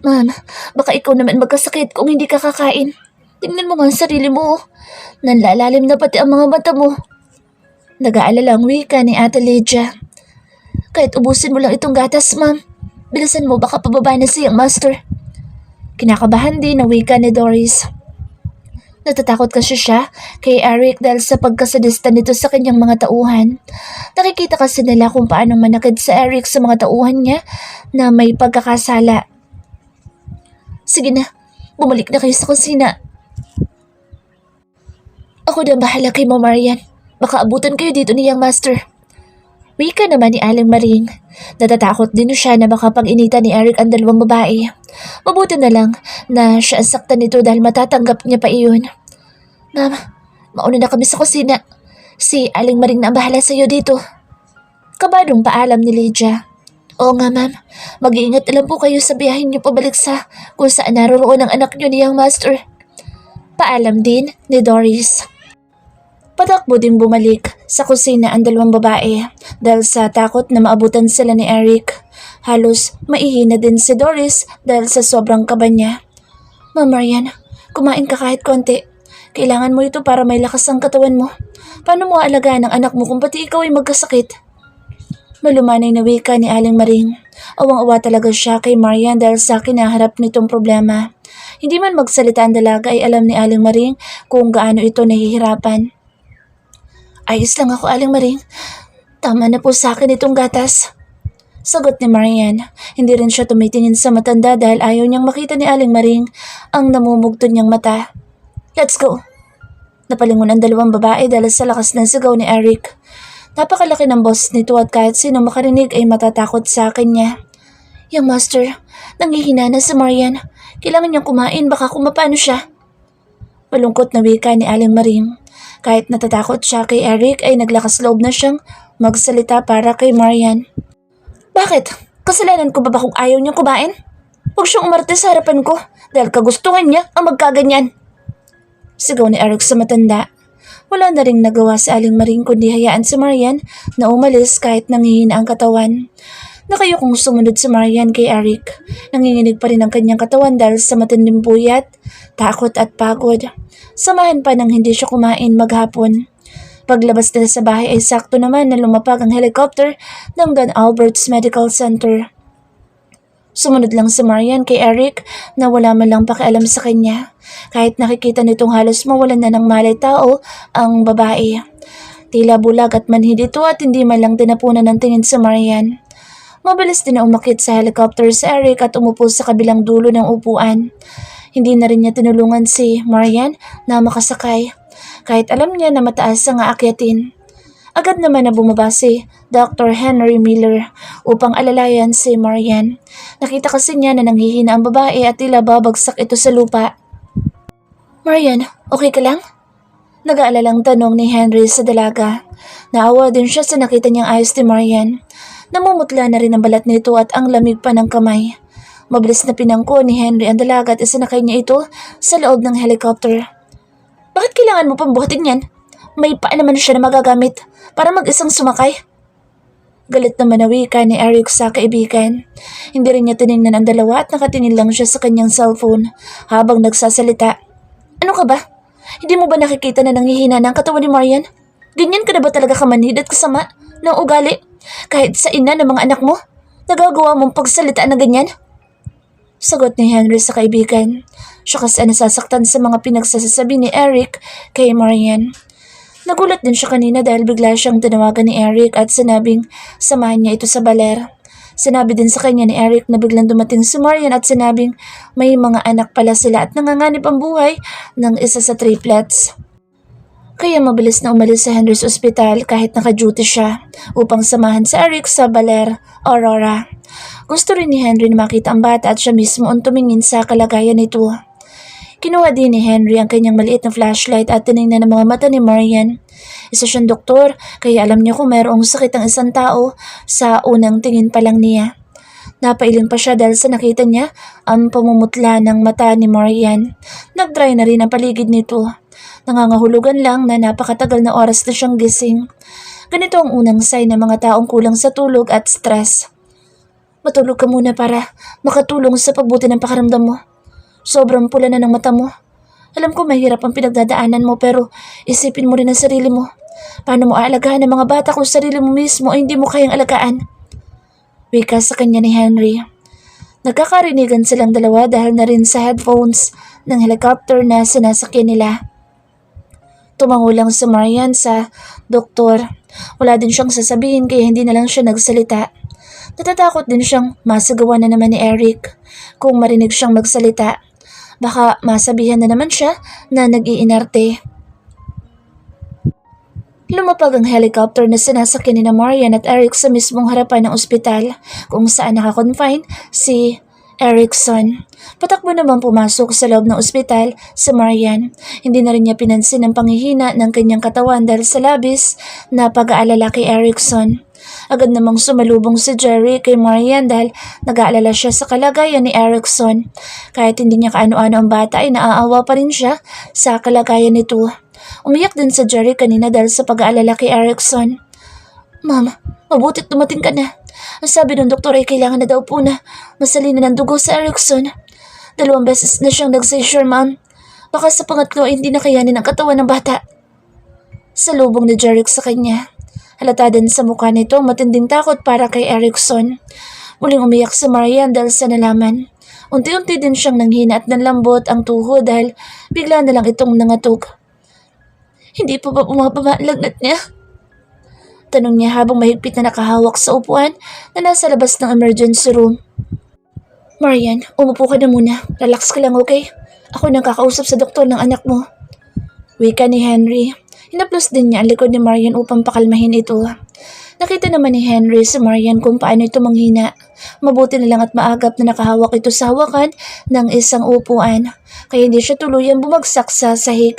Ma'am, baka ikaw naman magkasakit kung hindi ka kakain. Tingnan mo nga ang sarili mo. Nanlalalim na pati ang mga mata mo. Nag-aalala ang wika ni Ate Lydia. Kahit ubusin mo lang itong gatas, ma'am. Bilisan mo, baka pababa na siyang master. Kinakabahan din ang wika ni Doris. Natatakot kasi siya kay Eric dahil sa pagkasadista nito sa kanyang mga tauhan. Nakikita kasi nila kung paano manakit sa Eric sa mga tauhan niya na may pagkakasala. Sige na, bumalik na kayo sa kusina. Ako na bahala kay Mo Marian. Baka abutan kayo dito niyang master. Wika naman ni Aling Maring. Natatakot din siya na baka pag-inita ni Eric ang dalawang babae. Mabuti na lang na siya ang saktan nito dahil matatanggap niya pa iyon. Ma'am, mauna na kami sa kusina. Si Aling Maring na ang bahala sa iyo dito. Kabadong paalam ni Lydia. Oo nga ma'am, mag-iingat na lang po kayo sa biyahin niyo pabalik sa kung saan naroon ang anak niyo niyang master. Paalam din ni Doris. Patakbo din bumalik sa kusina ang dalawang babae dahil sa takot na maabutan sila ni Eric. Halos maihina din si Doris dahil sa sobrang kaba niya. Ma'am Marian, kumain ka kahit konti. Kailangan mo ito para may lakas ang katawan mo. Paano mo aalagaan ang anak mo kung pati ikaw ay magkasakit? Malumanay na wika ni Aling Maring. Awang-awa talaga siya kay Marian dahil sa kinaharap nitong problema. Hindi man magsalita ang dalaga ay alam ni Aling Maring kung gaano ito nahihirapan. Ayos lang ako, Aling Maring. Tama na po sa akin itong gatas. Sagot ni Marian. Hindi rin siya tumitingin sa matanda dahil ayaw niyang makita ni Aling Maring ang namumugtod niyang mata. Let's go. Napalingon ang dalawang babae dahil sa lakas ng sigaw ni Eric. Napakalaki ng boss nito at kahit sino makarinig ay matatakot sa kanya. Yang master, nangihina na si Marian. Kailangan niyang kumain, baka kumapano siya. Malungkot na wika ni Aling Maring. Kahit natatakot siya kay Eric ay naglakas loob na siyang magsalita para kay Marian. Bakit? Kasalanan ko ba kung ayaw niyang kumain? Huwag siyang umarte sa harapan ko dahil kagustuhan niya ang magkaganyan. Sigaw ni Eric sa matanda. Wala na ring nagawa si Aling Maring kundi hayaan si Marian na umalis kahit nangihina ang katawan. Nakayukong sumunod si Marian kay Eric. Nanginginig pa rin ang kanyang katawan dahil sa matinding buyat, takot at pagod. Samahan pa nang hindi siya kumain maghapon. Paglabas nila sa bahay ay sakto naman na lumapag ang helicopter ng Don Albert's Medical Center. Sumunod lang si Marian kay Eric na wala man lang pakialam sa kanya. Kahit nakikita nitong halos mawalan na ng malay tao ang babae. Tila bulag at manhid ito at hindi man lang tinapunan ng tingin si Marian. Mabilis din na umakit sa helicopter si Eric at umupo sa kabilang dulo ng upuan. Hindi na rin niya tinulungan si Marian na makasakay. Kahit alam niya na mataas ang aakyatin. Agad naman na bumaba si Dr. Henry Miller upang alalayan si Marian. Nakita kasi niya na nanghihina ang babae at tila babagsak ito sa lupa. Marian, okay ka lang? Nag-aalalang tanong ni Henry sa dalaga. Naawa din siya sa nakita niyang ayos ni Marian. Namumutla na rin ang balat nito at ang lamig pa ng kamay. Mabilis na pinangko ni Henry ang dalaga at isinakay niya ito sa loob ng helicopter. Bakit kailangan mo pang buhatin yan? May paa naman siya na magagamit para mag-isang sumakay. Galit naman na wika ni Eric sa kaibigan. Hindi rin niya tinignan ang dalawa at nakatingin lang siya sa kanyang cellphone habang nagsasalita. Ano ka ba? Hindi mo ba nakikita na nanghihina ng katawan ni Marian? Ganyan ka na ba talaga kamanhid at kasama ng ugali? Kahit sa ina ng mga anak mo, nagagawa mong pagsalita na ganyan? Sagot ni Henry sa kaibigan. Siya kasi nasasaktan sa mga pinagsasabi ni Eric kay Marian. Nagulat din siya kanina dahil bigla siyang tinawagan ni Eric at sinabing samahan niya ito sa baler. Sinabi din sa kanya ni Eric na biglang dumating si Marian at sinabing may mga anak pala sila at nanganganib ang buhay ng isa sa triplets. Kaya mabilis na umalis sa Henry's Hospital kahit naka-duty siya upang samahan si Eric sa baler Aurora. Gusto rin ni Henry na makita ang bata at siya mismo ang tumingin sa kalagayan nito. Kinuha din ni Henry ang kanyang maliit na flashlight at tinignan ang mga mata ni Marian. Isa siyang doktor kaya alam niya kung mayroong sakit ang isang tao sa unang tingin pa lang niya. Napailing pa siya dahil sa nakita niya ang pamumutla ng mata ni Marian. Nag-dry na rin ang paligid nito. Nangangahulugan lang na napakatagal na oras na siyang gising. Ganito ang unang sign ng mga taong kulang sa tulog at stress. Matulog ka muna para makatulong sa pagbuti ng pakiramdam mo. Sobrang pula na ng mata mo. Alam ko mahirap ang pinagdadaanan mo pero isipin mo rin ang sarili mo. Paano mo aalagaan ang mga bata kung sarili mo mismo ay hindi mo kayang alagaan? Wika sa kanya ni Henry. Nagkakarinigan silang dalawa dahil na rin sa headphones ng helicopter na sinasakyan nila. Tumango lang si Marian sa doktor. Wala din siyang sasabihin kaya hindi na lang siya nagsalita. Natatakot din siyang masagawa na naman ni Eric. Kung marinig siyang magsalita, baka masabihan na naman siya na nag-iinarte. Lumapag ang helicopter na sinasakyan ni na Marian at Eric sa mismong harapan ng ospital kung saan nakakonfine si Erickson. Patakbo naman pumasok sa loob ng ospital si Marian. Hindi na rin niya pinansin ang panghihina ng kanyang katawan dahil sa labis na pag-aalala kay Erickson. Agad namang sumalubong si Jerry kay Marian dahil nag-aalala siya sa kalagayan ni Erickson. Kahit hindi niya kaano-ano ang bata ay naaawa pa rin siya sa kalagayan nito. Umiyak din si Jerry kanina dahil sa pag-aalala kay Erickson. Ma'am, mabutit dumating ka na. Ang sabi ng doktor ay kailangan na daw po na masalina ng dugo sa Erickson. 2 beses na siyang nag-seizure, ma'am. Baka sa pangatlo ay hindi na kayanin ang katawan ng bata. Salubong ni Jeric sa kanya. Halata din sa mukha nito matinding takot para kay Erickson. Muling umiyak si Marian dahil sa nalaman. Unti-unti din siyang nanghina at nanlambot ang tuhod dahil bigla na lang itong nangatog. Hindi pa ba bumababa ang lagnat niya? Tanong niya habang mahigpit na nakahawak sa upuan na nasa labas ng emergency room. Marian, umupo ka na muna. Relax ka lang, okay? Ako nang kakausap sa doktor ng anak mo. Wika ni Henry. Hinaplos din niya ang likod ni Marian upang pakalmahin ito. Nakita naman ni Henry si Marian kung paano ito manghina. Mabuti na lang at maagap na nakahawak ito sa hawakan ng isang upuan. Kaya hindi siya tuluyang bumagsak sa sahig.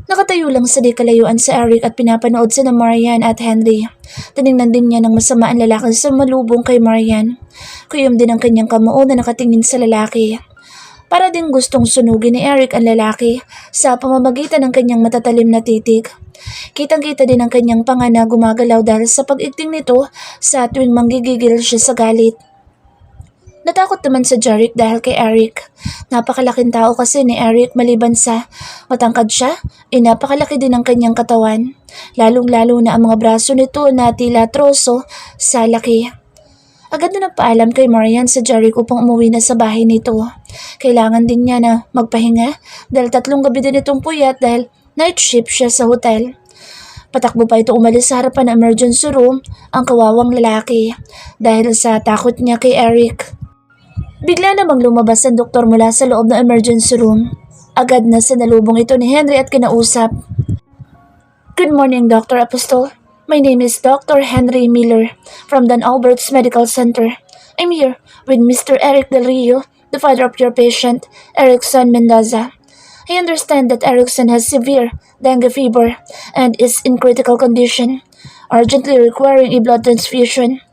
Nakatayo lang sa di kalayuan si Eric at pinapanood sina Marian at Henry. Tinignan din niya ng masama ang lalaki sa malubong kay Marian. Kuyom din ang kanyang kamao na nakatingin sa lalaki. Para din gustong sunugin ni Eric ang lalaki sa pamamagitan ng kanyang matatalim na titig. Kitang-kita din ang kanyang panga na gumagalaw dahil sa pag-ikting nito sa tuwing manggigigil siya sa galit. Natakot naman sa Jeric dahil kay Eric. Napakalaking tao kasi ni Eric maliban sa matangkad siya, napakalaki din ang kanyang katawan. Lalong-lalo na ang mga braso nito na tila troso sa laki. Agad na nagpaalam kay Marian sa Jeric upang umuwi na sa bahay nito. Kailangan din niya na magpahinga dahil 3 gabi din itong puyat dahil night shift siya sa hotel. Patakbo pa ito umalis sa harapan ng emergency room ang kawawang lalaki dahil sa takot niya kay Eric. Bigla namang lumabas ang doktor mula sa loob ng emergency room. Agad na sinalubong ito ni Henry at kinausap. Good morning, Dr. Apostol. My name is Dr. Henry Miller from Dan Albert's Medical Center. I'm here with Mr. Eric Del Rio, the father of your patient, Erickson Mendoza. I understand that Erickson has severe dengue fever and is in critical condition, urgently requiring a blood transfusion.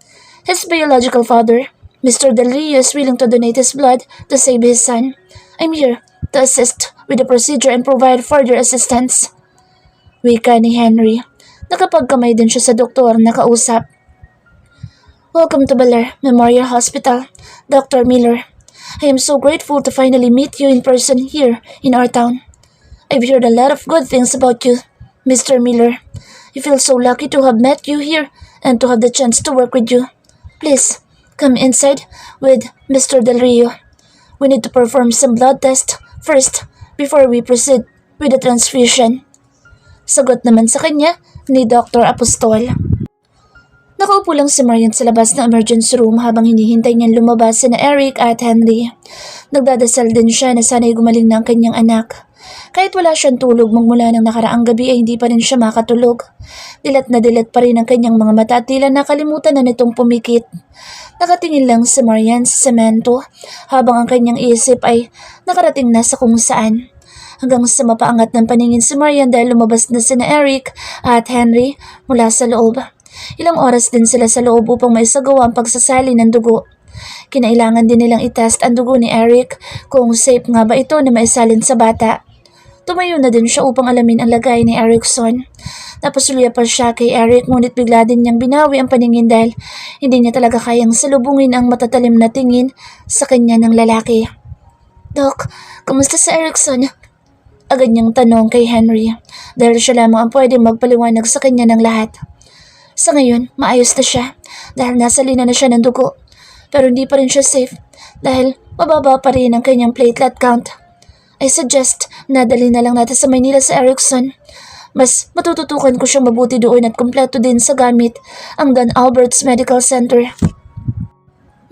His biological father, Mr. Del Rio, is willing to donate his blood to save his son. I'm here to assist with the procedure and provide further assistance. Wika ni Henry. Nakapagkamay din siya sa doktor na kausap. Welcome to Baler Memorial Hospital, Dr. Miller. I am so grateful to finally meet you in person here in our town. I've heard a lot of good things about you, Mr. Miller. I feel so lucky to have met you here and to have the chance to work with you. Please, come inside with Mr. Del Rio. We need to perform some blood tests first before we proceed with the transfusion. Sagot naman sa kanya ni Dr. Apostol. Nakaupo lang si Marian sa labas ng emergency room habang hinihintay niyang lumabas sina Eric at Henry. Nagdadasal din siya na sana'y gumaling na ang kanyang anak. Kahit wala siyang tulog magmula ng nakaraang gabi ay hindi pa rin siya makatulog. Dilat na dilat pa rin ang kanyang mga mata at tila nakalimutan na nitong pumikit. Nakatingin lang si Marian sa semento habang ang kanyang isip ay nakarating na sa kung saan. Hanggang sa mapaangat ng paningin si Marian dahil lumabas na sina Eric at Henry mula sa loob. Ilang oras din sila sa loob upang maisagawa ang pagsasali ng dugo. Kinailangan din nilang itest ang dugo ni Eric kung safe nga ba ito na maisalin sa bata. Tumayo na din siya upang alamin ang lagay ni Erickson. Napasuloy pa siya kay Eric ngunit bigla din niyang binawi ang paningin dahil hindi niya talaga kayang salubungin ang matatalim na tingin sa kanya ng lalaki. Doc, kumusta si Erickson? Agad niyang tanong kay Henry dahil siya lamang ang pwedeng magpaliwanag sa kanya ng lahat. Sa ngayon, maayos na siya dahil nasa lina na siya ng dugo. Pero hindi pa rin siya safe dahil mababa pa rin ang kanyang platelet count. I suggest na dali na lang natin sa Maynila sa Erickson. Mas matututukan ko siyang mabuti doon at kumpleto din sa gamit ang Don Albert's Medical Center.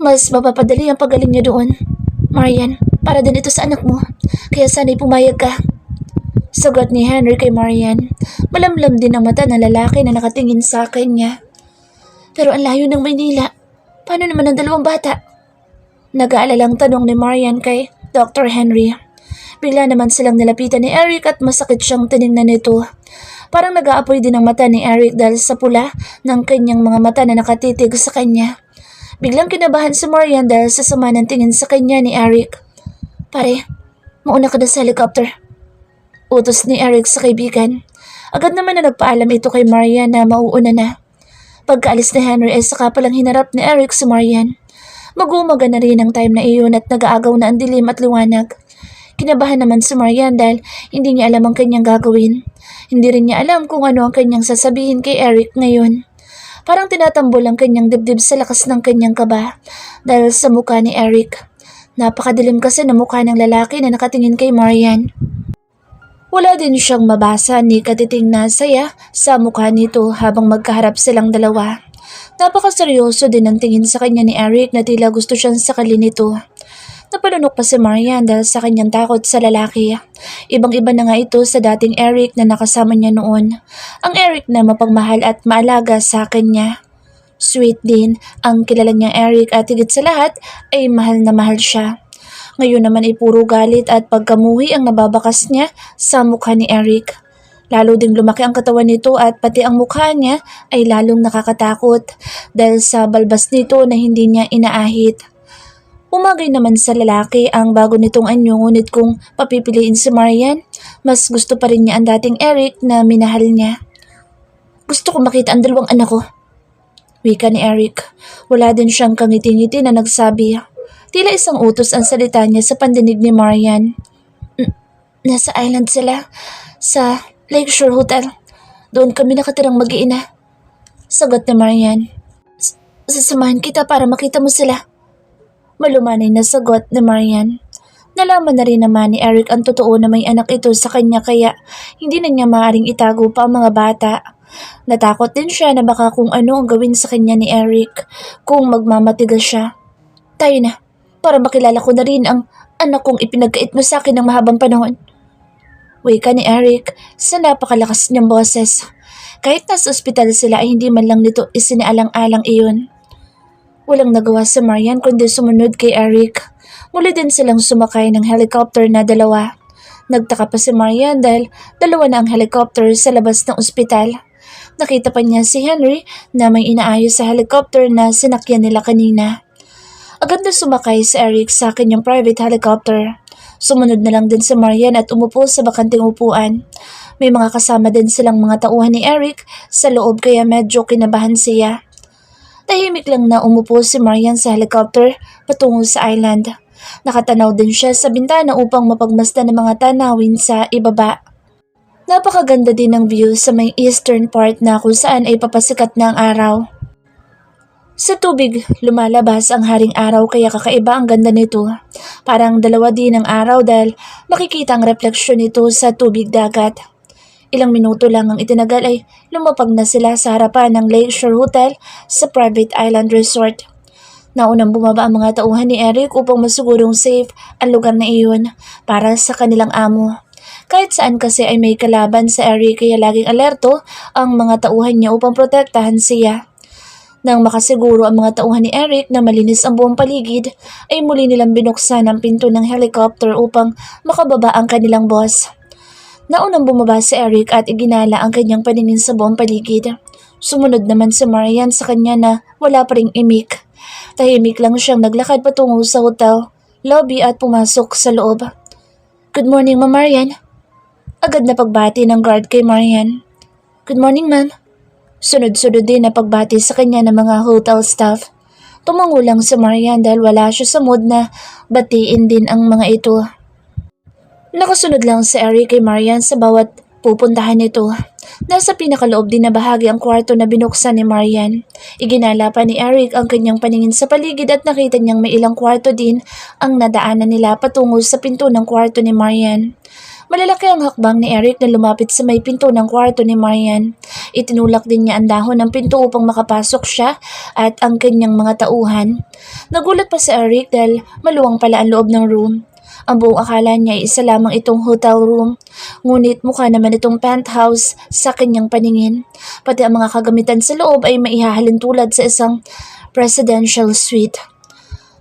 Mas mapapadali ang pagaling niya doon. Marian, para din ito sa anak mo. Kaya sana'y pumayag ka. Sagot ni Henry kay Marian. Malamlam din ang mata ng lalaki na nakatingin sa kanya. Pero ang layo ng Maynila. Paano naman ang dalawang bata? Nag-aalalang tanong ni Marian kay Dr. Henry. Bigla naman silang nilapitan ni Eric at masakit siyang tiningnan nito. Parang nag-aapoy din ang mata ni Eric dahil sa pula ng kanyang mga mata na nakatitig sa kanya. Biglang kinabahan si Marian dahil sa sama ng tingin sa kanya ni Eric. Pare, mauna ka na sa helicopter. Utos ni Eric sa kaibigan. Agad naman na nagpaalam ito kay Marian na mauuna na. Pagkaalis ni Henry ay saka palang hinarap ni Eric si Marian. Mag-uumaga na rin ang time na iyon at nag-aagaw na ang dilim at liwanag. Kinabahan naman si Marian dahil hindi niya alam ang kanyang gagawin. Hindi rin niya alam kung ano ang kanyang sasabihin kay Eric ngayon. Parang tinatambol ang kanyang dibdib sa lakas ng kanyang kaba dahil sa mukha ni Eric. Napakadilim kasi ng mukha ng lalaki na nakatingin kay Marian. Wala din siyang mabasa ni katiting na saya sa mukha nito habang magkaharap silang dalawa. Napakaseryoso din ang tingin sa kanya ni Eric na tila gusto siyang sakalin nito. Napalunok pa si Marian dahil sa kanyang takot sa lalaki. Ibang-iba na nga ito sa dating Eric na nakasama niya noon. Ang Eric na mapagmahal at maalaga sa kanya. Sweet din ang kilala niyang Eric at higit sa lahat ay mahal na mahal siya. Ngayon naman ay puro galit at pagkamuhi ang nababakas niya sa mukha ni Eric. Lalo ding lumaki ang katawan nito at pati ang mukha niya ay lalong nakakatakot dahil sa balbas nito na hindi niya inaahit. Umagay naman sa lalaki ang bago nitong anyo ngunit kung papipiliin si Marian, mas gusto pa rin niya ang dating Eric na minahal niya. Gusto ko makita ang dalawang anak ko. Wika ni Eric. Wala din siyang kangiti-ngiti na nagsabi. Tila isang utos ang salita niya sa pandinig ni Marian. Nasa island sila, sa Lakeshore Hotel. Doon kami nakatirang mag-iina. Sagot ni Marian. Sasamahan kita para makita mo sila. Malumanay na sagot ni Marian. Nalaman na rin naman ni Eric ang totoo na may anak ito sa kanya kaya hindi na niya maaaring itago pa ang mga bata. Natakot din siya na baka kung ano ang gawin sa kanya ni Eric kung magmamatigas siya. Tayo na, para makilala ko na rin ang anak kong ipinagkait mo sa akin ng mahabang panahon. Wika ni Eric sa napakalakas niyang boses. Kahit nasa ospital sila ay hindi man lang nito isinaalang-alang iyon. Walang nagawa si Marian kundi sumunod kay Eric. Muli din silang sumakay ng helicopter na dalawa. Nagtaka pa si Marian dahil dalawa na ang helicopter sa labas ng ospital. Nakita pa niya si Henry na may inaayos sa helicopter na sinakyan nila kanina. Agad na sumakay si Eric sa kanyang private helicopter. Sumunod na lang din si Marian at umupo sa bakanting upuan. May mga kasama din silang mga tauhan ni Eric sa loob kaya medyo kinabahan siya. Tahimik lang na umupo si Marian sa helicopter patungo sa island. Nakatanaw din siya sa bintana upang mapagmasdan ng mga tanawin sa ibaba. Napakaganda din ng view sa may eastern part na kung saan ay papasikat na ang araw. Sa tubig, lumalabas ang haring araw kaya kakaiba ang ganda nito. Parang dalawa din ang araw dahil makikita ang refleksyon nito sa tubig dagat. Ilang minuto lang ang itinagal ay lumapag na sila sa harapan ng Lakeshore Hotel sa private island resort. Naunang bumaba ang mga tauhan ni Eric upang masigurong safe ang lugar na iyon para sa kanilang amo. Kahit saan kasi ay may kalaban sa Eric kaya laging alerto ang mga tauhan niya upang protektahan siya. Nang makasiguro ang mga tauhan ni Eric na malinis ang buong paligid, ay muli nilang binuksan ang pinto ng helicopter upang makababa ang kanilang boss. Naunang bumaba si Eric at iginala ang kanyang paningin sa buong paligid. Sumunod naman si Marian sa kanya na wala pa ring imik. Tahimik lang siyang naglakad patungo sa hotel, lobby at pumasok sa loob. Good morning, Ma'am Marian. Agad na pagbati ng guard kay Marian. Good morning, ma'am. Sunod-sunod din na pagbati sa kanya ng mga hotel staff. Tumango lang si Marian dahil wala siya sa mood na batiin din ang mga ito. Nakasunod lang si Eric kay Marian sa bawat pupuntahan nito. Nasa pinakaloob din na bahagi ang kwarto na binuksan ni Marian. Iginala pa ni Eric ang kanyang paningin sa paligid at nakita niyang may ilang kwarto din ang nadaanan nila patungo sa pinto ng kwarto ni Marian. Malalaki ang hakbang ni Eric na lumapit sa may pinto ng kwarto ni Marian. Itinulak din niya ang dahon ng pinto upang makapasok siya at ang kanyang mga tauhan. Nagulat pa si Eric dahil maluwang pala ang loob ng room. Ang buong akala niya ay isa lamang itong hotel room. Ngunit mukha naman itong penthouse sa kanyang paningin. Pati ang mga kagamitan sa loob ay maihahalin tulad sa isang presidential suite.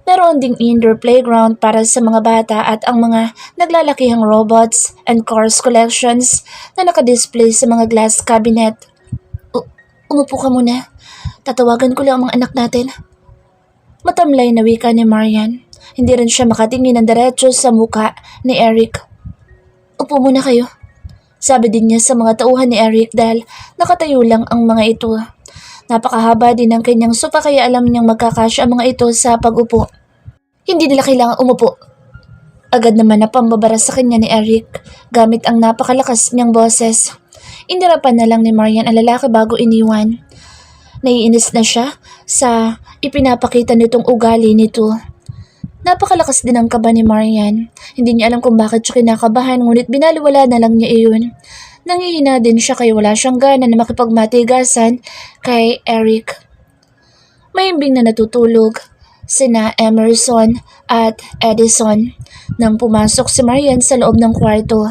Meron ding indoor playground para sa mga bata at ang mga naglalakihang robots and cars collections na nakadisplay sa mga glass cabinet. Umupo ka muna. Tatawagan ko lang ang mga anak natin. Matamlay na wika ni Marian. Hindi rin siya makatingin ng diretso sa muka ni Eric. Upo muna kayo. Sabi din niya sa mga tauhan ni Eric dahil nakatayo lang ang mga ito. Napakahaba din ng kanyang sofa kaya alam niyang magkakasya ang mga ito sa pag-upo. Hindi nila kailangang umupo. Agad naman na pambabara sa kanya ni Eric gamit ang napakalakas niyang boses. Inirapan na lang ni Marian ang lalaki bago iniwan. Naiinis na siya sa ipinapakita nitong ugali nito. Napakalakas din ang kaba ni Marian. Hindi niya alam kung bakit siya kinakabahan ngunit binaliwala na lang niya iyon. Nangihina din siya kaya wala siyang gana na makipagmatigasan kay Eric. Mahimbing na natutulog sina Emerson at Edison nang pumasok si Marian sa loob ng kwarto.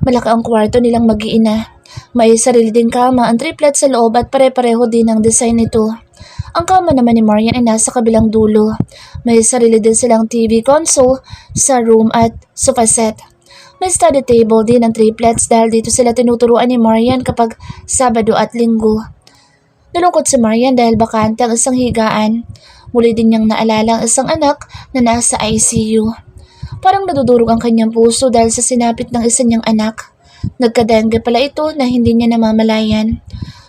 Malaki ang kwarto nilang mag-iina. May sarili ding kama ang triplet sa loob at pare-pareho din ang design nito. Ang kama naman ni Marian ay nasa kabilang dulo. May sarili din silang TV console sa room at sofa set. May study table din ang triplets dahil dito sila tinuturuan ni Marian kapag Sabado at Linggo. Nalungkot si Marian dahil bakante ang isang higaan. Muli din niyang naalala ang isang anak na nasa ICU. Parang nadudurog ang kanyang puso dahil sa sinapit ng isa niyang anak. Nagka-dengue pala ito na hindi niya namamalayan.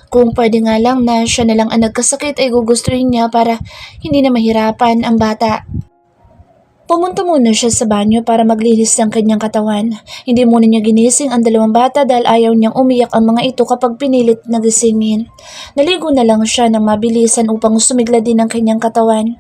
Kung pwede nga lang na siya na lang ang nagkasakit ay gugustuhin niya para hindi na mahirapan ang bata. Pumunta muna siya sa banyo para maglinis ng kanyang katawan. Hindi muna niya ginising ang dalawang bata dahil ayaw niyang umiyak ang mga ito kapag pinilit na gisingin. Naligo na lang siya ng mabilisan upang sumigla din ang kanyang katawan.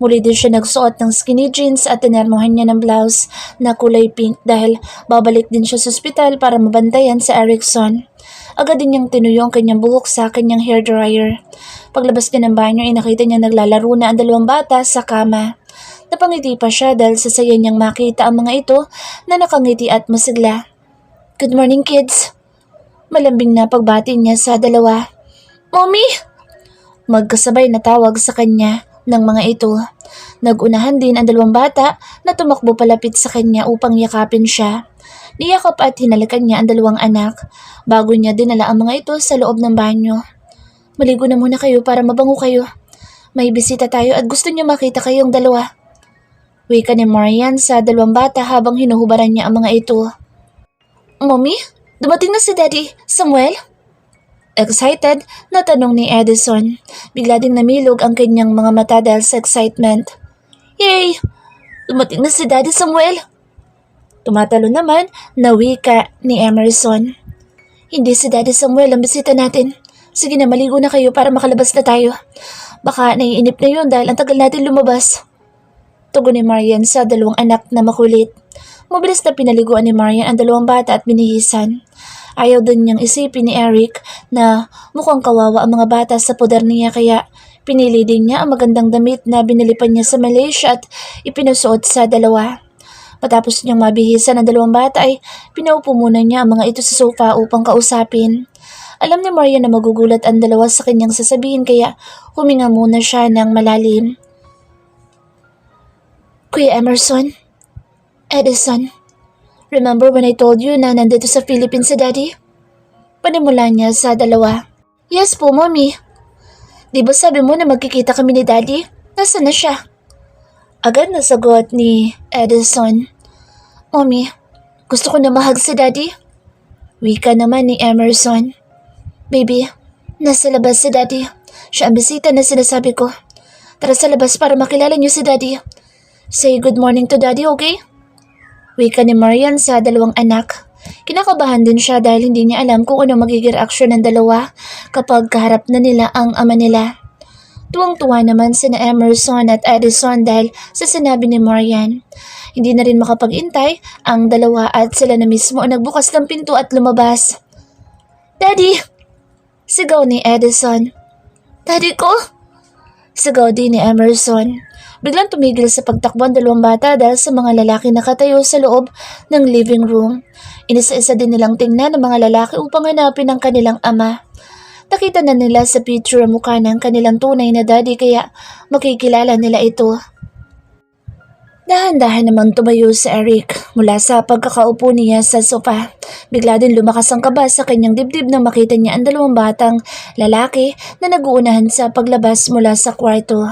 Muli din siya nagsuot ng skinny jeans at tinermohan niya ng blouse na kulay pink dahil babalik din siya sa ospital para mabantayan sa Erickson. Agad din niyang tinuyo ang kanyang buhok sa kanyang hairdryer. Paglabas niya ng banyo ay nakita niya naglalaro na ang dalawang bata sa kama. Napangiti pa siya dahil sa saya niyang makita ang mga ito na nakangiti at masigla. Good morning, kids. Malambing na pagbati niya sa dalawa. Mommy! Magkasabay na tawag sa kanya ng mga ito. Nagunahan din ang dalawang bata na tumakbo palapit sa kanya upang yakapin siya. Niyakap at hinalikan niya ang dalawang anak bago niya dinala ang mga ito sa loob ng banyo. Maligo na muna kayo para mabango kayo. May bisita tayo at gusto niyo makita kayong dalawa. Wika ni Marian sa dalawang bata habang hinuhubaran niya ang mga ito. Mommy, dumating na si Daddy, Samuel? Excited na tanong ni Edison. Bigla ding namilog ang kanyang mga mata dahil sa excitement. Yay! Dumating na si Daddy Samuel! Tumatalo naman na wika ni Emerson. Hindi si Daddy Samuel ang bisita natin. Sige na, maligo na kayo para makalabas na tayo. Baka naiinip na yun dahil ang tagal natin lumabas. Tugon ni Marian sa dalawang anak na makulit. Mabilis na pinaliguan ni Marian ang dalawang bata at binihisan. Ayaw din niyang isipin ni Eric na mukhang kawawa ang mga bata sa poder niya kaya pinili din niya ang magandang damit na binilipan niya sa Malaysia at ipinasuot sa dalawa. Matapos niyang mabihisan ang dalawang bata ay pinaupo muna niya ang mga ito sa sofa upang kausapin. Alam ni Marian na magugulat ang dalawa sa kanyang sasabihin kaya huminga muna siya ng malalim. Kuya Emerson, Edison, remember when I told you na nandito sa Philippines si Daddy? Panimula niya sa dalawa. Yes po, Mommy. Di ba sabi mo na magkikita kami ni Daddy? Nasaan na siya? Agad na sagot ni Edison. Mommy, gusto ko na mahag si Daddy. Wika naman ni Emerson. Baby, nasa labas si Daddy. Siya ang bisita na sinasabi ko. Tara sa labas para makilala niyo si Daddy. Say good morning to Daddy, okay? Wika ni Marian sa dalawang anak. Kinakabahan din siya dahil hindi niya alam kung ano magiging reaksyon ng dalawa kapag kaharap na nila ang ama nila. Tuwang-tuwa naman sina Emerson at Edison dahil sa sinabi ni Marian. Hindi na rin makapag-intay ang dalawa at sila na mismo ang nagbukas ng pinto at lumabas. Daddy! Sigaw ni Edison. Daddy ko? Sigaw din ni Emerson. Biglang tumigil sa pagtakbo ang dalawang bata dahil sa mga lalaki nakatayo sa loob ng living room. Inisa-isa din nilang tingnan ng mga lalaki upang hanapin ang kanilang ama. Nakita na nila sa picture ang mukha ng kanilang tunay na daddy kaya makikilala nila ito. Dahan-dahan namang tumayo si Eric mula sa pagkakaupo niya sa sofa. Bigla din lumakas ang kaba sa kanyang dibdib nang makita niya ang dalawang batang lalaki na nag-uunahan sa paglabas mula sa kwarto.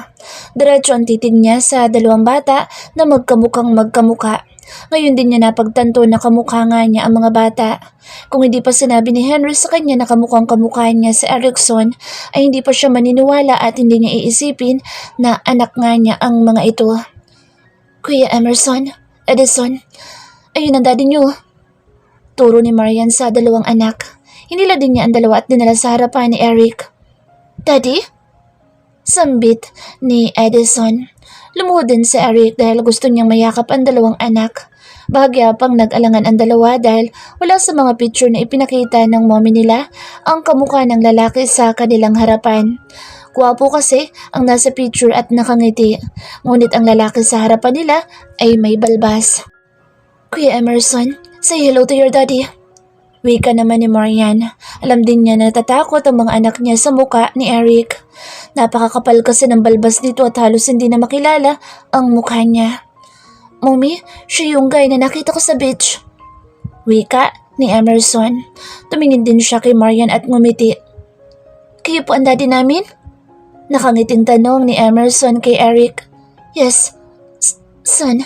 Diretso ang titig niya sa dalawang bata na magkamukhang magkamuka. Ngayon din niya napagtanto na kamukha nga niya ang mga bata. Kung hindi pa sinabi ni Henry sa kanya na kamukhang kamukha niya si Erickson, ay hindi pa siya maniniwala at hindi niya iisipin na anak nga niya ang mga ito. Kuya Emerson, Edison, ayun ang daddy niyo. Turo ni Marian sa dalawang anak. Hinila din niya ang dalawa at dinala sa harapan ni Eric. Daddy? Sambit ni Edison. Lumuhod din si Eric dahil gusto niyang mayakap ang dalawang anak. Bahagya pang nag-alangan ang dalawa dahil wala sa mga picture na ipinakita ng mommy nila ang kamukha ng lalaki sa kanilang harapan. Gwapo kasi ang nasa picture at nakangiti, ngunit ang lalaki sa harapan nila ay may balbas. Kuya Emerson, say hello to your daddy. Wika naman ni Marian. Alam din niya na natatakot ang mga anak niya sa muka ni Eric. Napakakapal kasi ng balbas dito at halos hindi na makilala ang mukha niya. Mommy, siya yung guy na nakita ko sa beach. Wika ni Emerson. Tumingin din siya kay Marian at ngumiti. Kayo po ang daddy namin? Nakangiting tanong ni Emerson kay Eric. Yes, son.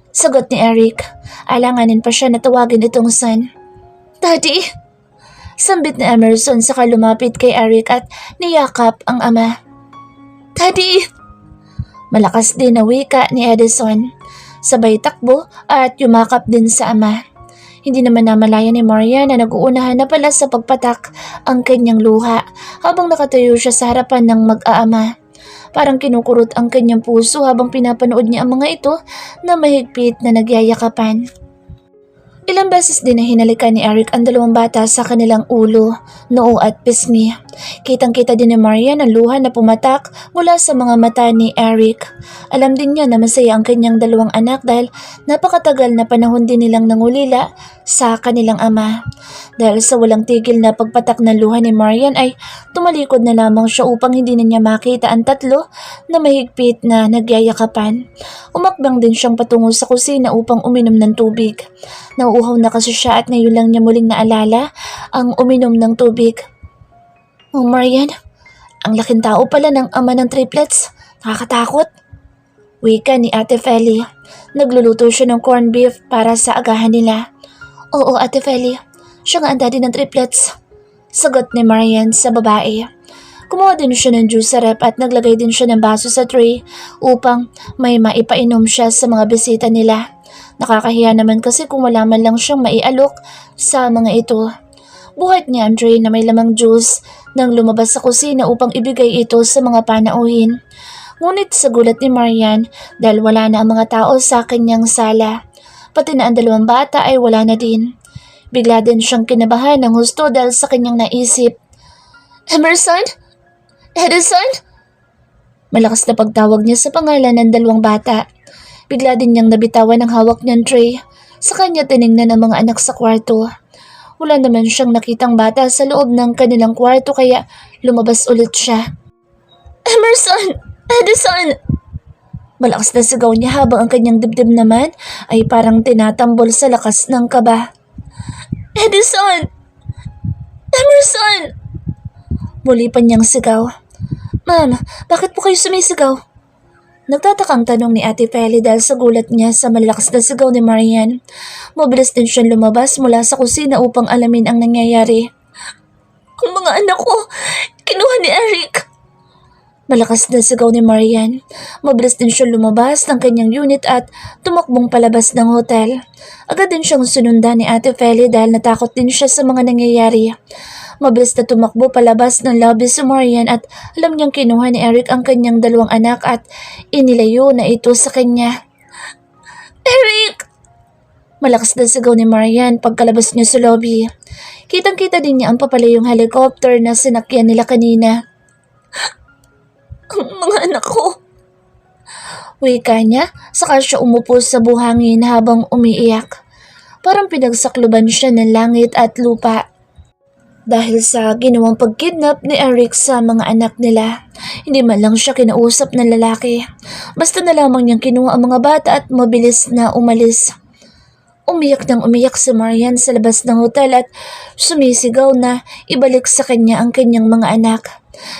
Sagot ni Eric. Alanganin pa siya na tawagin itong son. Daddy! Sambit ni Emerson saka lumapit kay Eric at niyakap ang ama. Daddy! Malakas din na wika ni Edison. Sabay takbo at yumakap din sa ama. Hindi naman namalaya ni Maria na nag-uunahan na pala sa pagpatak ang kanyang luha habang nakatayo siya sa harapan ng mag-aama. Parang kinukurot ang kanyang puso habang pinapanood niya ang mga ito na mahigpit na nagyayakapan. Ilang beses din na hinalikan ni Eric ang dalawang bata sa kanilang ulo, noo at pisngi. Kitang-kita din ni Marian ang luha na pumatak mula sa mga mata ni Eric. Alam din niya na masaya ang kanyang dalawang anak dahil napakatagal na panahon din nilang nangulila sa kanilang ama. Dahil sa walang tigil na pagpatak ng luha ni Marian ay tumalikod na lamang siya upang hindi na niya makita ang tatlo na mahigpit na nagyayakapan. Umakbang din siyang patungo sa kusina upang uminom ng tubig. Nauuhaw na kasi siya at ngayon lang niya muling naalala ang uminom ng tubig. Oh Marian, ang laking tao pala ng ama ng triplets. Nakakatakot. Wika ni Ate Feli. Nagluluto siya ng corned beef para sa agahan nila. Oo Ate Feli, siya nga ang daddy ng triplets. Sagot ni Marian sa babae. Kumuha din siya ng juice sa rep at naglagay din siya ng baso sa tray upang may maipainom siya sa mga bisita nila. Nakakahiya naman kasi kung wala man lang siyang maialok sa mga ito. Buhat niya ang tray na may lamang juice nang lumabas sa kusina upang ibigay ito sa mga panauhin. Ngunit sa gulat ni Marian dahil wala na ang mga tao sa kanyang sala. Pati na ang dalawang bata ay wala na din. Bigla din siyang kinabahan ng husto dahil sa kanyang naisip. Emerson? Edison? Malakas na pagtawag niya sa pangalan ng dalawang bata. Bigla din niyang nabitawan ang hawak niyang tray. Sa kanya tiningnan ang mga anak sa kwarto. Wala naman siyang nakitang bata sa loob ng kanilang kwarto kaya lumabas ulit siya. Emerson! Edison! Malakas na sigaw niya habang ang kanyang dibdib naman ay parang tinatambol sa lakas ng kaba. Edison! Emerson! Muli pa niyang sigaw. Ma'am, bakit po kayo sumisigaw? Nagtatakang tanong ni Ate Feli dahil sa gulat niya sa malakas na sigaw ni Marian. Mabilis din siyang lumabas mula sa kusina upang alamin ang nangyayari. Ang mga anak ko, kinuha ni Eric. Malakas na sigaw ni Marian. Mabilis din siyang lumabas ng kanyang unit at tumakbong palabas ng hotel. Agad din siyang sinundan ni Ate Feli dahil natakot din siya sa mga nangyayari. Mabilis na tumakbo palabas ng lobby si Marian at alam niyang kinuha ni Eric ang kanyang 2 anak at inilayo na ito sa kanya. Eric! Malakas na sigaw ni Marian pagkalabas niya sa lobby. Kitang-kita din niya ang papalayong helicopter na sinakyan nila kanina. Ang mga anak ko! Wika niya, saka siya umupo sa buhangin habang umiiyak. Parang pinagsakluban siya ng langit at lupa. Dahil sa ginawang pagkidnap ni Eric sa mga anak nila, hindi man lang siya kinausap ng lalaki. Basta na lamang niyang kinuha ang mga bata at mabilis na umalis. Umiyak nang umiyak si Marian sa labas ng hotel at sumisigaw na ibalik sa kanya ang kanyang mga anak.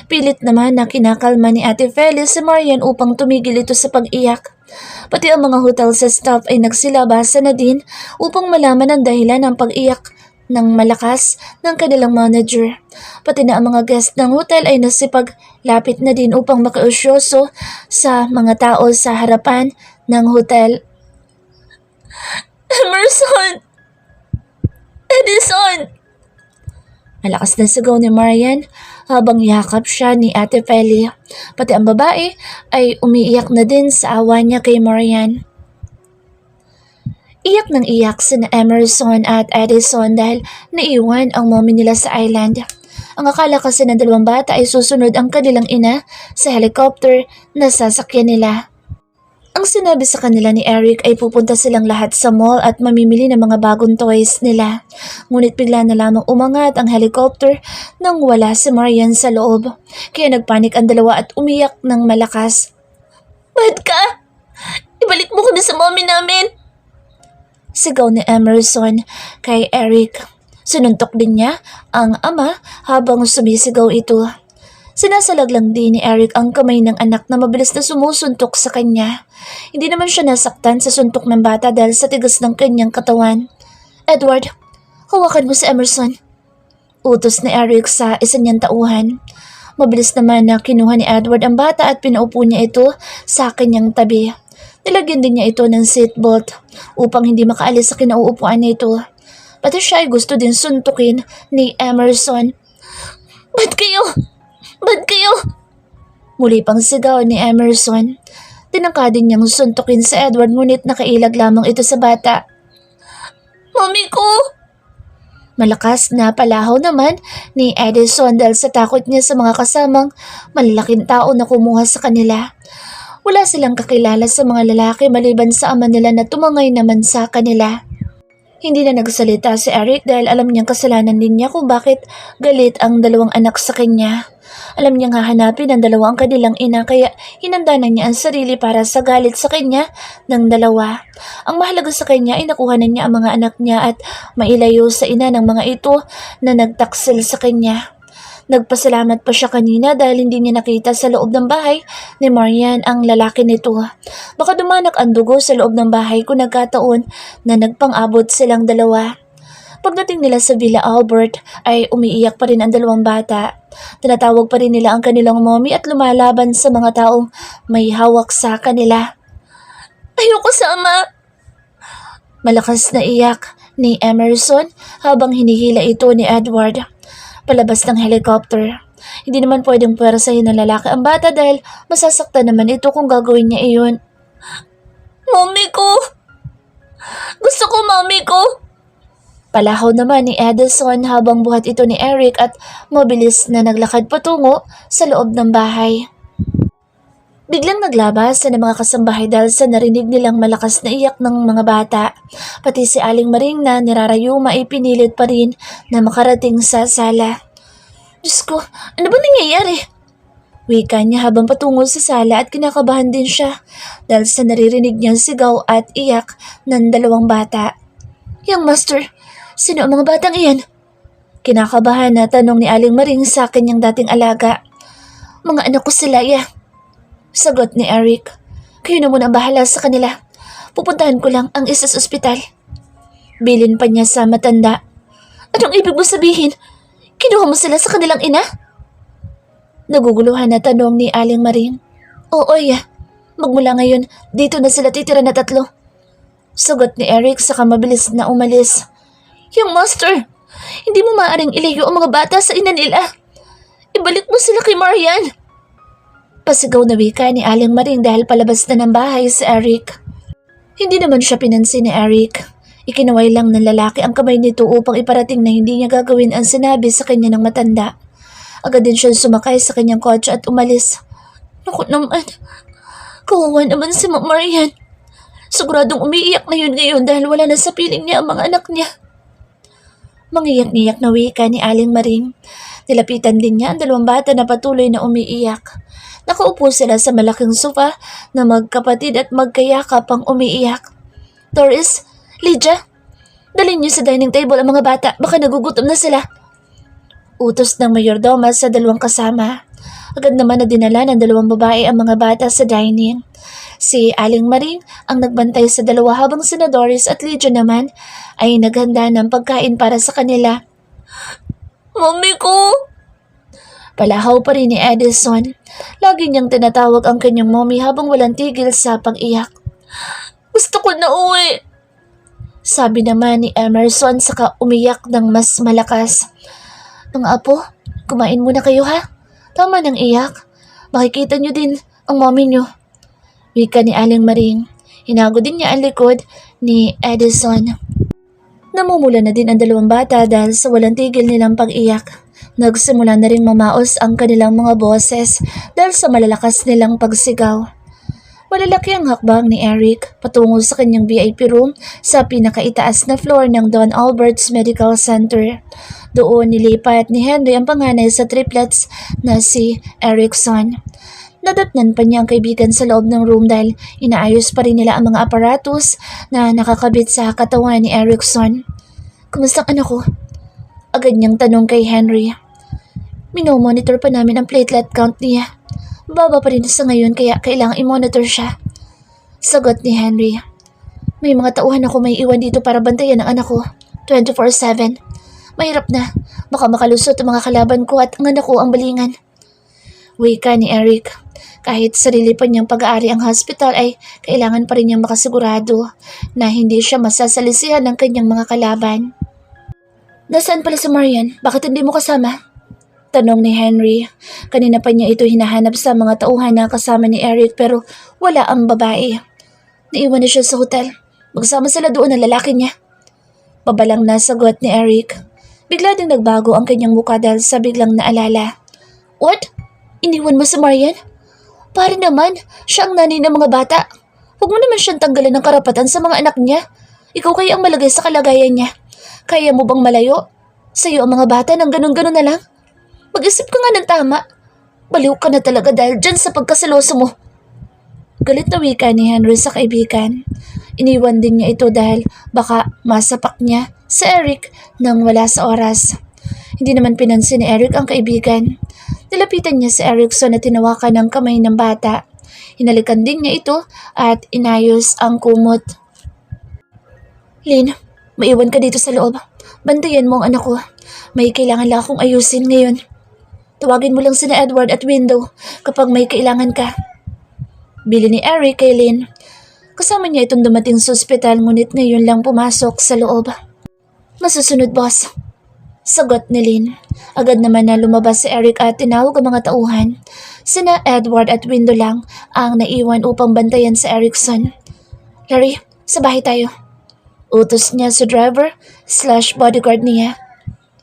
Pilit naman na kinakalma ni Ate Feli si Marian upang tumigil ito sa pag-iyak. Pati ang mga hotel sa staff ay nagsilabasa na din upang malaman ang dahilan ng pag-iyak ng malakas ng kanilang manager. Pati na ang mga guest ng hotel ay nasipaglapit na din upang makiusyoso sa mga tao sa harapan ng hotel. Emerson! Edison! Malakas na sigaw ni Marian habang yakap siya ni Ate Feli. Pati ang babae ay umiiyak na din sa awa niya kay Marian. Iyak ng iyak sina Emerson at Edison dahil naiwan ang mommy nila sa island. Ang akala kasi ng 2 bata ay susunod ang kanilang ina sa helicopter na sasakyan nila. Ang sinabi sa kanila ni Eric ay pupunta silang lahat sa mall at mamimili ng mga bagong toys nila. Ngunit bigla na lamang umangat ang helicopter nang wala si Marian sa loob. Kaya nagpanik ang dalawa at umiyak ng malakas. Bad ka? Ibalik mo kami sa mommy namin! Sigaw ni Emerson kay Eric. Sinuntok din niya ang ama habang sumisigaw ito. Sinasalag lang din ni Eric ang kamay ng anak na mabilis na sumusuntok sa kanya. Hindi naman siya nasaktan sa suntok ng bata dahil sa tigas ng kanyang katawan. Edward, hawakan mo si Emerson. Utos ni Eric sa isa niyang tauhan. Mabilis naman na kinuha ni Edward ang bata at pinaupo niya ito sa kanyang tabi. Nilagyan din niya ito ng seatbelt upang hindi makaalis sa kinauupuan nito. Pati siya ay gusto din suntukin ni Emerson. Ba't kayo? Ba't kayo? Muli pang sigaw ni Emerson. Tinangka din niyang suntukin si Edward ngunit nakailag lamang ito sa bata. Mami ko! Malakas na palahaw naman ni Edison dahil sa takot niya sa mga kasamang malalaking tao na kumuha sa kanila. Wala silang kakilala sa mga lalaki maliban sa ama nila na tumangay naman sa kanila. Hindi na nagsalita si Eric dahil alam niyang kasalanan din niya kung bakit galit ang 2 anak sa kanya. Alam niyang hahanapin ang 2 ang kanilang ina kaya hinanda na niya ang sarili para sa galit sa kanya ng 2. Ang mahalaga sa kanya ay nakuha na niya ang mga anak niya at mailayo sa ina ng mga ito na nagtaksil sa kanya. Nagpasalamat pa siya kanina dahil hindi niya nakita sa loob ng bahay ni Marian ang lalaki nito. Baka dumanak ang dugo sa loob ng bahay kung nagkataon na nagpang-abot silang 2. Pagdating nila sa Villa Albert ay umiiyak pa rin ang 2 bata. Tinatawag pa rin nila ang kanilang mommy at lumalaban sa mga taong may hawak sa kanila. Ayoko sama! Malakas na iyak ni Emerson habang hinihila ito ni Edward. Palabas ng helicopter. Hindi naman pwedeng puwersahin ng lalaki ang bata dahil masasaktan naman ito kung gagawin niya iyon. Mommy ko! Gusto ko mommy ko! Palahaw naman ni Edison habang buhat ito ni Eric at mabilis na naglakad patungo sa loob ng bahay. Biglang naglabas ng mga kasambahay dahil sa narinig nilang malakas na iyak ng mga bata. Pati si Aling Maring na nirarayuma ay pinilit pa rin na makarating sa sala. Diyos ko, ano ba nangyayari? Wika niya habang patungo sa sala at kinakabahan din siya dahil sa naririnig niyang sigaw at iyak ng 2 bata. Young Master, sino ang mga batang iyan? Kinakabahan na tanong ni Aling Maring sa kanyang dating alaga. Mga anak ko sila, ya. Sagot ni Eric. Kayo na muna ang bahala sa kanila. Pupuntahan ko lang ang isa sa ospital. Bilin pa niya sa matanda. Anong ibig mo sabihin? Kinuha mo sila sa kanilang ina? Naguguluhan na tanong ni Aling Maring. Oo, ya. Magmula ngayon, dito na sila titira na 3. Sagot ni Eric saka mabilis na umalis. Yung master, hindi mo maaaring ilayo ang mga bata sa ina nila. Ibalik mo sila kay Marian. Pasigaw na wika ni Aling Maring dahil palabas na ng bahay si Eric. Hindi naman siya pinansin ni Eric. Ikinaway lang ng lalaki ang kamay nito upang iparating na hindi niya gagawin ang sinabi sa kanya ng matanda. Agad din siya sumakay sa kanyang kotse at umalis. Naku naman, kawawa naman si Marian. Siguradong umiiyak na yun ngayon dahil wala na sa piling niya ang mga anak niya. Mangiyak-ngiyak na wika ni Aling Maring. Nilapitan din niya ang 2 bata na patuloy na umiiyak. Nakaupo sila sa malaking sofa na magkapatid at magkayakap ang umiiyak. Doris, Lydia, dalhin niyo sa dining table ang mga bata, baka nagugutom na sila. Utos ng mayordoma sa 2 kasama. Agad naman na dinala ng 2 babae ang mga bata sa dining. Si Aling Maring ang nagbantay sa 2 habang sina Doris at Lydia naman ay naghanda ng pagkain para sa kanila. Mami ko! Palahaw pa rin ni Edison. Lagi niyang tinatawag ang kanyang mommy habang walang tigil sa pag-iyak. Gusto ko na uwi! Sabi naman ni Emerson saka umiyak ng mas malakas. Mga apo, kumain muna kayo ha? Tama ng iyak. Makikita niyo din ang mommy niyo. Wika ni Aling Maring. Hinago din niya ang likod ni Edison. Namumula na din ang 2 bata dahil sa walang tigil nilang pag-iyak. Nagsimula na rin mamaos ang kanilang mga boses dahil sa malalakas nilang pagsigaw. Malalaki ang hakbang ni Eric patungo sa kanyang VIP room sa pinakaitaas na floor ng Don Albert's Medical Center. Doon nilipat ni Henry ang panganay sa triplets na si Erickson. Nadatnan pa niya ang kaibigan sa loob ng room dahil inaayos pa rin nila ang mga aparatus na nakakabit sa katawan ni Erickson. Kumusta ang anak ko? Agad niyang tanong kay Henry. Minomonitor pa namin ang platelet count niya. Baba pa rin sa ngayon kaya kailangang i-monitor siya. Sagot ni Henry. May mga tauhan ako may iwan dito para bantayan ang anak ko. 24/7. Mahirap na. Baka makalusot ang mga kalaban ko at ang anak ko ang balingan. Wika ni Eric. Kahit sarili pa niyang pag-aari ang hospital ay kailangan pa rin niyang makasigurado na hindi siya masasalisihan ng kanyang mga kalaban. Nasaan pala si Marian? Bakit hindi mo kasama? Tanong ni Henry. Kanina pa niya ito hinahanap sa mga tauhan na kasama ni Eric pero wala ang babae. Naiwan na siya sa hotel. Magsama sila doon ang lalaki niya. Babalang nasagot ni Eric. Bigla ding nagbago ang kanyang mukha dahil sa biglang naalala. What? Iniwan mo si Marian? Pare naman, siya ang nanay ng mga bata. Huwag mo naman siyang tanggalan ng karapatan sa mga anak niya. Ikaw kaya ang malagay sa kalagayan niya. Kaya mo bang malayo? Sa'yo ang mga bata ng ganun-ganun na lang? Mag-isip ka nga ng tama. Baliw ka na talaga dahil dyan sa pagkasiloso mo. Galit na wika ni Henry sa kaibigan. Iniwan din niya ito dahil baka masapak niya sa Eric nang wala sa oras. Hindi naman pinansin ni Eric ang kaibigan. Nilapitan niya si Erickson at tinawakan ng kamay ng bata. Hinalikan din niya ito at inayos ang kumot. Lynn, maiwan ka dito sa loob. Bantayan mo ang anak ko. May kailangan lang akong ayusin ngayon. Tawagin mo lang sina Edward at Window kapag may kailangan ka. Bili ni Eric kay Lynn. Kasama niya itong dumating sa ospital ngunit ngayon lang pumasok sa loob. Masusunod, boss. Sagot ni Lynn. Agad naman na lumabas si Eric at tinawag ang mga tauhan. Sina Edward at Window lang ang naiwan upang bantayan si Erickson. Larry, sa bahay tayo. Utos niya sa driver/bodyguard niya.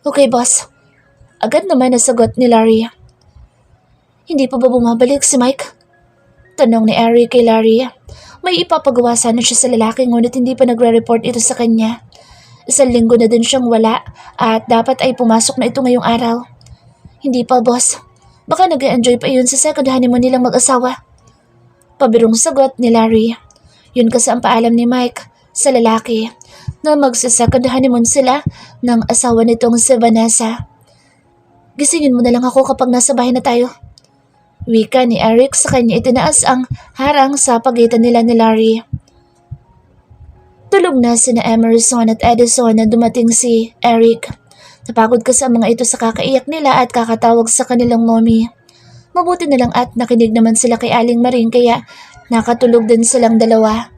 Okay, boss. Agad naman nasagot ni Larry. Hindi pa ba bumabalik si Mike? Tanong ni Eric kay Larry. May ipapagawa sana siya sa lalaki ngunit hindi pa nagre-report ito sa kanya. 1 linggo na din siyang wala at dapat ay pumasok na ito ngayong araw. Hindi pa, boss. Baka nag-enjoy pa yun sa second honeymoon nilang mag-asawa. Pabirong sagot ni Larry. Yun kasi ang paalam ni Mike sa lalaki na magsa-second honeymoon sila ng asawa nitong si Vanessa. Gisingin mo na lang ako kapag nasa bahay na tayo. Wika ni Eric sa kanya itinaas ang harang sa pagitan nila ni Larry. Tulog na sina Emerson at Edison na dumating si Eric. Napagod ka sa mga ito sa kakaiyak nila at kakatawag sa kanilang mommy. Mabuti na lang at nakinig naman sila kay Aling Maring kaya nakatulog din silang dalawa.